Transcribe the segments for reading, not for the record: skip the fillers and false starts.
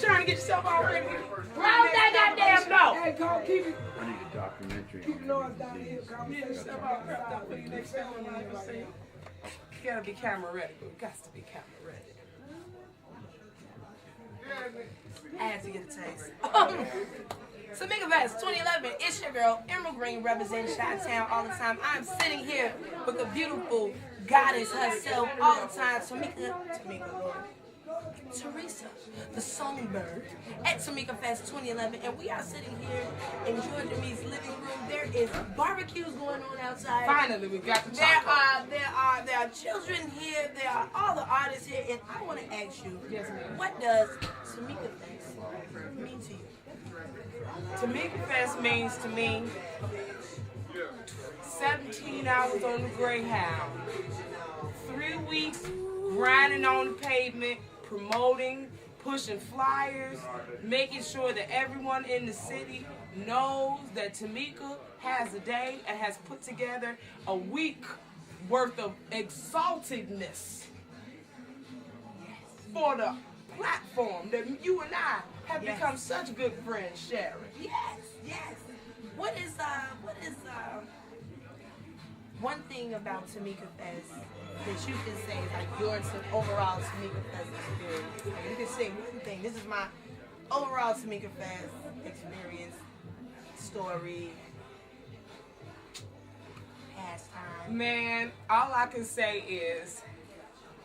trying to get yourself all ready. Round that goddamn door. Hey, Cole, keep it. I need a documentary. Keep the noise down here. Get yourself all prepped up for your next film you ever seen. You gotta be camera ready, but it got to be camera ready. I had to get a taste. Tamika Fest 2011, it's your girl, Emerald Green, representing Chi-Town all the time. I'm sitting here with the beautiful goddess herself all the time, Teresa, the Songbird, at Tamika Fest 2011, and we are sitting here in Georgia Me's living room. There is barbecues going on outside. Finally, we got the There are children here. There are all the artists here, and I want to ask you, what does Tamika Fest mean to you? Tamika Fest means to me 17 hours on the Greyhound, 3 weeks grinding on the pavement, promoting, pushing flyers, making sure that everyone in the city knows that Tamika has a day and has put together a week worth of exaltedness for the platform that you and I have become such good friends, Sharon. Yes. What is one thing about Tamika Fest that you can say, like your overall Tamika Fest experience? Like you can say one thing. This is my overall Tamika Fest experience, story, pastime. Man, all I can say is,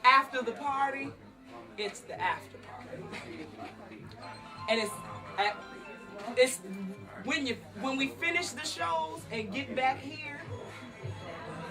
after the party, it's the after party, and it's when we finish the shows and get back here.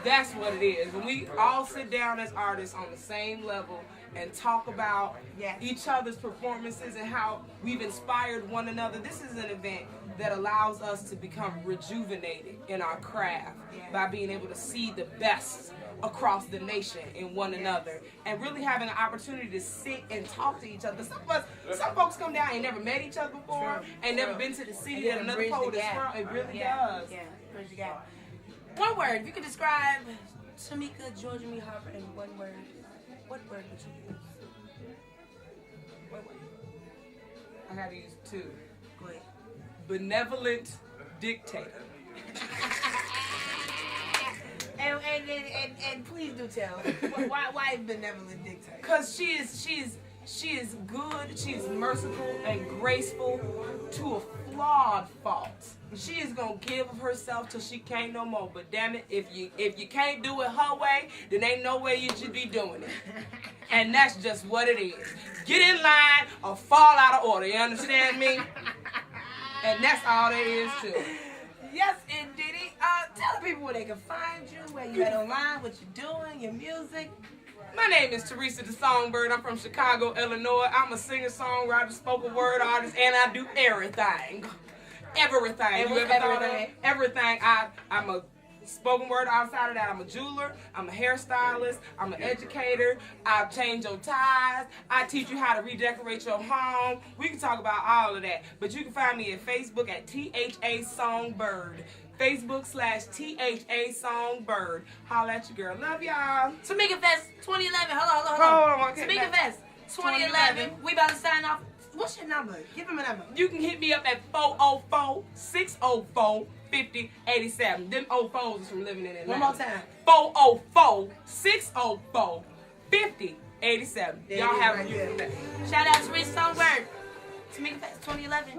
That's what it is. When we all sit down as artists on the same level and talk about each other's performances and how we've inspired one another. This is an event that allows us to become rejuvenated in our craft by being able to see the best across the nation in one another and really having an opportunity to sit and talk to each other. Some folks come down and never met each other before and never been to the city that another poet is from. It really does. Yeah, bridge the gap. One word, if you could describe Tamika Georgia Me Harper in one word, what word would you use? What word? I gotta use two. Go ahead. Benevolent dictator. And please do tell, why benevolent dictator? Because she is good, she's merciful and graceful to a flawed fault. She is gonna give of herself till she can't no more. But damn it, if you can't do it her way, then ain't no way you should be doing it. And that's just what it is. Get in line or fall out of order. You understand me? And that's all there is to it. Yes, indeed. Tell the people where they can find you, where you at online, what you're doing, your music. My name is Teresa the Songbird. I'm from Chicago, Illinois. I'm a singer-songwriter, spoken word artist, and I do everything. Everything. You ever thought of it? Everything. I'm a spoken word. Outside of that, I'm a jeweler. I'm a hairstylist. I'm an educator. I change your ties. I teach you how to redecorate your home. We can talk about all of that. But you can find me at Facebook at THA Songbird. Facebook/THA Songbird. Holla at your girl. Love y'all. Tamika Fest 2011. Hold on. Tamika Fest 2011. We about to sign off. What's your number? Give him a number. You can hit me up at 404-604-5087. Them 04s is from living in Atlanta. One more time. 404-604-5087. Y'all have a beautiful day. Shout out to Teresa Songbird. Tamika Fest 2011.